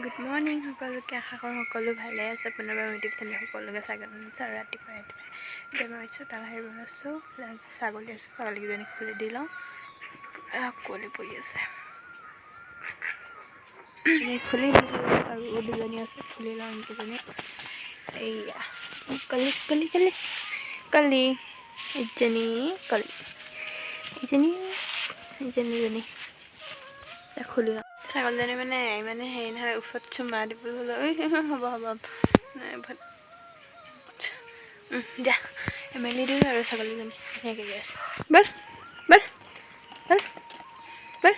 Good morning সকলোকে, আশা কৰোঁ সকলো ভালে আছে। পুনৰবাৰ ইউটিউব চেনেল সকলোকে স্বাগতম জনাইছোঁ। আৰু ৰাতিপুৱা এতিয়া মই আছোঁ তালাহে বনাইছোঁ, ছাগলী আছোঁ, ছাগলীকেইজনী খুলি দি লওঁ। কুঁৱলী পৰি আছে, খুলি দিলোঁ। আৰু দুজনী আছে, খুলি লওঁ এইকেইজনী। এইয়া কলি কলি কলি কলি ইজনী কলি ইজনী খুলি লওঁ। ছাগলীজনী মানে ইমানে হেৰি নহয়, ওচৰত চুমা দিবলৈ হ'লে হ'ব যা মেলি দিওঁ আৰু ছাগলীজনী ধুনীয়াকৈ গৈ আছে। বল বল বল বল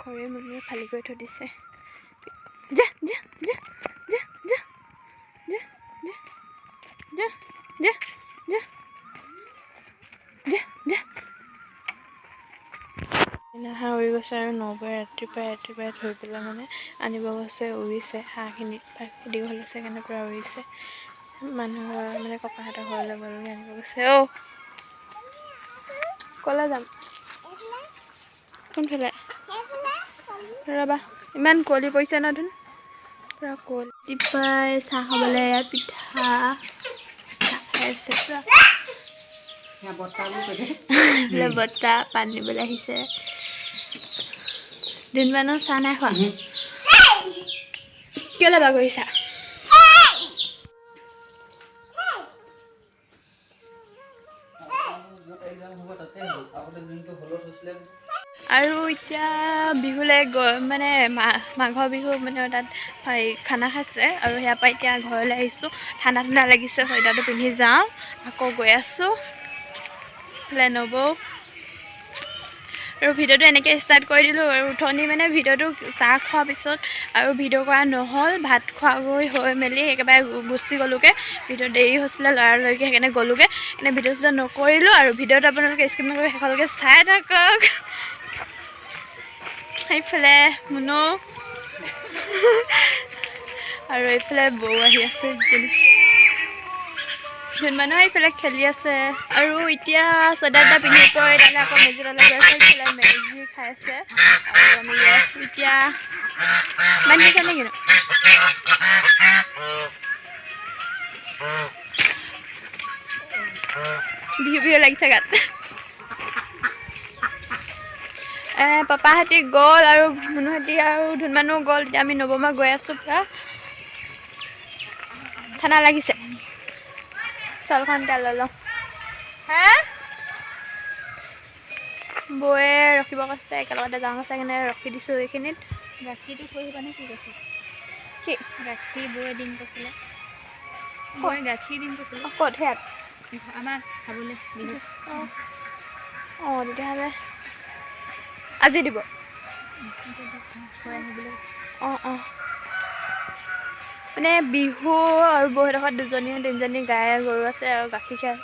খৰে মুনিয়ে ফালি কৰি থৈ দিছে। যা যা যা যা যা যা যা যা যা যা যা হাঁহ উৰি গৈছে আৰু নবৌৱে ৰাতিপুৱাই থৈ পেলাই মানে আনিব গৈছে। উৰিছে হাঁহখিনি দীঘল হৈছে কাৰণে পূৰা উৰিছে। মানুহৰ মানে ককাহঁতৰ ঘৰলৈ গ'লগৈ, আনিব গৈছে। ক'লৈ যাম? কোনফালে? ৰ'বা, ইমান কুঁৱলী পৰিছে ন ধোন, পূৰা কুঁৱলী। ৰাতিপুৱাই চাহ খাবলৈ এয়া পিঠা খাই আছে পূৰা। বোলে বৰ্তা পানী দিবলৈ আহিছে। দিনমানৰ চাহ নাই খোৱা? কেলৈ বাগৰিছা? আৰু এতিয়া বিহুলৈ মানে মাঘৰ বিহু মানে তাত খানা খাইছে। আৰু সেয়াৰ পৰা এতিয়া ঘৰলৈ আহিছোঁ। ঠাণ্ডা লাগিছে, চুৱেটাৰটো পিন্ধি যাওঁ। আকৌ গৈ আছোঁ নবৌ। আৰু ভিডিঅ'টো এনেকৈ ষ্টাৰ্ট কৰি দিলোঁ। আৰু উঠনি মানে ভিডিঅ'টো চাহ খোৱাৰ পিছত আৰু ভিডিঅ' কৰা নহ'ল। ভাত খোৱাগৈ হৈ মেলি একেবাৰে গুচি গ'লোগৈ। ভিডিঅ' দেৰি হৈছিলে লৰালৰিকৈ, সেইকাৰণে গ'লোগৈ। এনে ভিডিঅ' চিডিঅ' নকৰিলোঁ। আৰু ভিডিঅ'টো আপোনালোকে স্কিপ নকৰি শেষলৈকে চাই থাকক। এইফালে মুনু আৰু এইফালে বৌ আহি আছে। মানুহ এইফালে খেলি আছে। আৰু এতিয়া চুৱেটাৰ পিন্ধি কৈ তালৈ আকৌ মেজি তলৈ গৈ আছে। এইফালে মেজি খাই আছে আৰু আমি গৈ আছোঁ এতিয়া। ইমান দিছে নে কিনো? বিহু লাগিছে গাত। পাপাহঁতি গ'ল আৰু মুনুহঁতি আৰু ধুনমানো গ'ল। এতিয়া আমি নৱমা গৈ আছোঁ। পূৰা ঠাণ্ডা লাগিছে। চলখন এতিয়া লৈ লওঁ। বৌয়ে ৰখিব কৈছে, একেলগতে যাওঁ কৈছে, সেইকাৰণে ৰখি দিছোঁ এইখিনিত। গাখীৰটো থৈ আহিবা নে কি কৈছে? কি গাখীৰ বৌয়ে দিম কৈছিলে। বৌয়ে গাখীৰ দিম কৈছিলে ক'ত? সেয়াত আমাক খাবলৈ বিহুত। তেতিয়াহ'লে আজি দিব। থৈ আহিবলৈ মানে বিহু আৰু বৌহঁতৰ দুজনী তিনিজনী গাই গৰু আছে আৰু গাখীৰ খীৰাই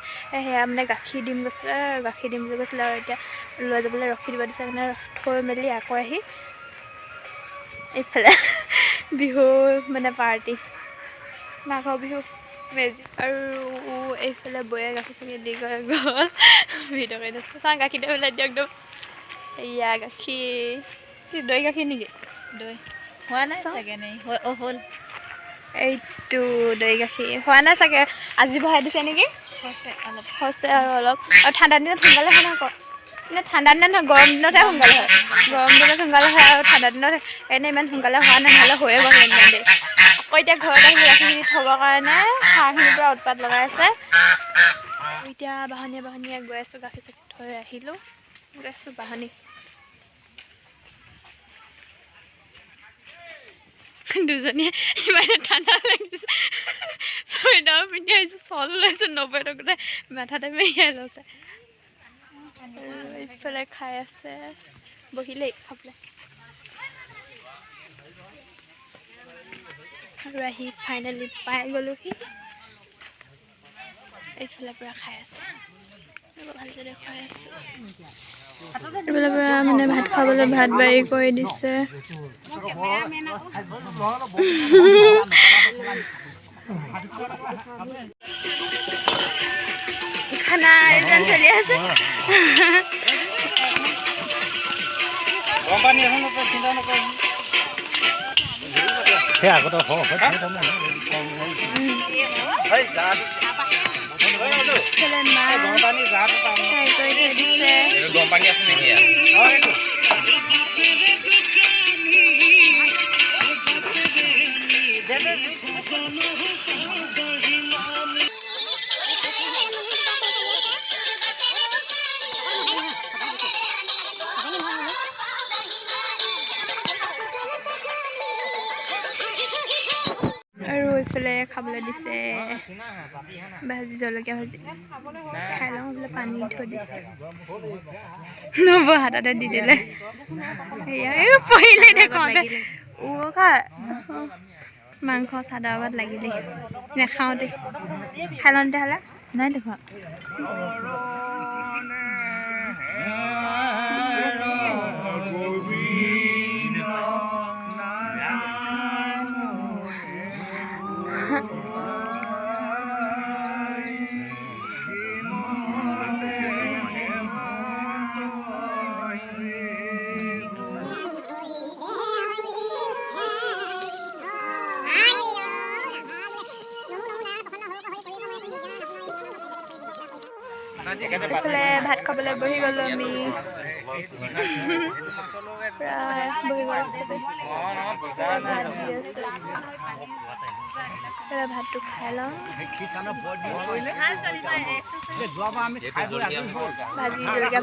সেয়া মানে গাখীৰ দিম কৈছিলে। গাখীৰ দিম বুলি কৈছিলে। আৰু এতিয়া লৈ যাবলৈ ৰখি দিব দিছে। কাৰণে থৈ মেলি আকৌ আহি এইফালে বিহু মানে পাৰ্টি, মাঘৰ বিহু মেজি। আৰু এইফালে বৌয়ে গাখীৰ চাখীৰ দি গ'ল। ভিডিঅ' কৰি দিছোঁ। চাওঁ গাখীৰটো পেলাই দিয়ক একদম। এয়া গাখীৰ, দৈ গাখীৰ নেকি? দৈ হোৱা নাই চাগে নে? হ'ল। এইটো দৈ গাখীৰ হোৱা নাই চাগে, আজি বহাই দিছে নেকি? হৈছে আৰু অলপ। আৰু ঠাণ্ডা দিনত সোনকালে হয় আকৌ। মানে ঠাণ্ডা দিনত নহয়, গৰম দিনতহে সোনকালে হয়। গৰম দিনত সোনকালে হয় আৰু ঠাণ্ডা দিনত এনে ইমান সোনকালে হোৱা নাই, নহ'লে হৈয়ে গ'ল ইমান দেৰি। আকৌ এতিয়া ঘৰত আহি গাখীৰখিনি থ'বৰ কাৰণে হাঁহখিনিৰ পৰা উৎপাত লগাই আছে। এতিয়া বাহনীয়ে গৈ আছোঁ। গাখীৰ চাখীৰ থৈ আহিলোঁ, গৈ আছোঁ বাহনী। দুজনীয়ে ইমানে ঠাণ্ডা লাগিছে, চুৱেটাৰ পিন্ধি আহিছোঁ, চল ওলাইছোঁ। নবৌৱে গোটেই মাথাতে মেৰিয়াই লৈছে। এইফালে খাই আছে, বহিলেই খাবলৈ। আৰু আহি ফাইনেলি পাই গ'লোহি। এইফালে পূৰা খাই আছে, ভালকৈ দেখুৱাই আছোঁ। এইফালে পূৰা মানে ভাত খাবলৈ ভাত বাঢ়ি কৰি দিছে। খানা আয়োজন চলি আছে আৰু এইফালে খাবলৈ দিছে ভাজি জলকীয়া ভাজি খাই লওঁ বোলে পানী থৈ দিছে নব হাততে দি দিলে এয়া এই পহিলে দেখোঁতে মাংস চাদৰত লাগিলে নেখাওঁ দেই খাই লওঁ তেতিয়াহ'লে নাই দেখোৱা এইফালে ভাত খাবলৈ বহি গ'লো আমি প্ৰায় বহি গ'লো ভাতটো খাই লওঁ ভাজি জলকীয়া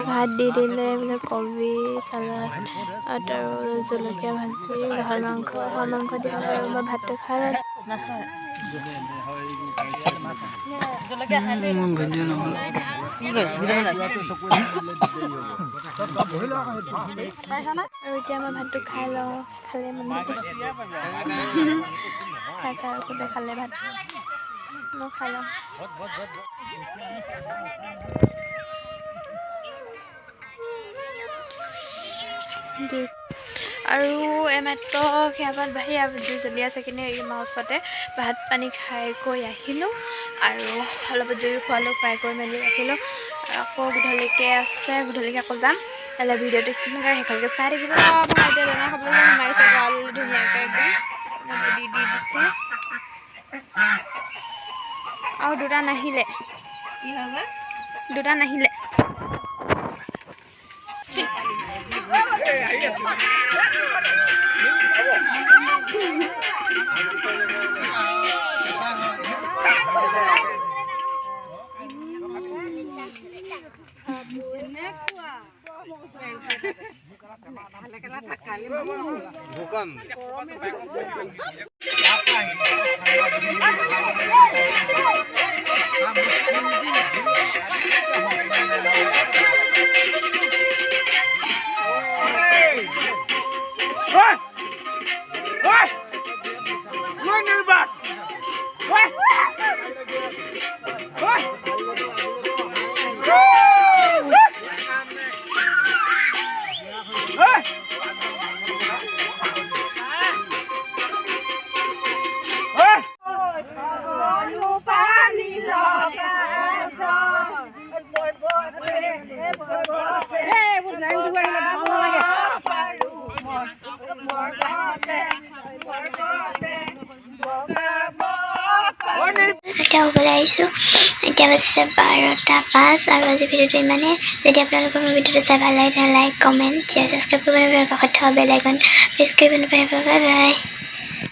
ভাত দি দিলে বোলে কবি চালাড আৰু জলকীয়া ভাজি হাঁহৰ মাংস দিয়া হয় মই ভাতটো খাই আৰু এতিয়া মই ভাতটো খাই লওঁ খালে মানে খাই চাই চবে খালে ভাত মই খাই লওঁ আৰু এইমাত্ৰ সেয়া ভাত বাঢ়ি জুই জ্বলি আছে কিন্তু এই মাৰ ওচৰতে ভাত পানী খাই কৈ আহিলোঁ আৰু অলপ জুই খোৱালোঁ ফ্ৰাই কৰি মেলি ৰাখিলোঁ আকৌ গধূলিকৈ আছে গধূলিকৈ আকৌ যাম কাইলৈ ভিডিঅ'টো স্ক্ৰীণত সেইখনকৈ চাই থাকিব মই এতিয়া দানা খাবলৈ সোমাইছে গঁৰাল ধুনীয়াকৈ একদম দি দিছে আৰু দুটা নাহিলে কি হৈ গ'ল দুটা নাহিলে এতিয়া ওলাই আহিছোঁ এতিয়া বাজিছে 12:05 আৰু আজি ভিডিঅ'টো ইমানেই যদি আপোনালোকৰ ভিডিঅ'টো চাই ভাল লাগে লাইক কমেণ্ট শ্বেয়াৰ ছাবস্ক্ৰাইব কৰিব কাষত থকা বেল আইকন প্ৰেছ কৰিব নাপাহৰিব বাই বাই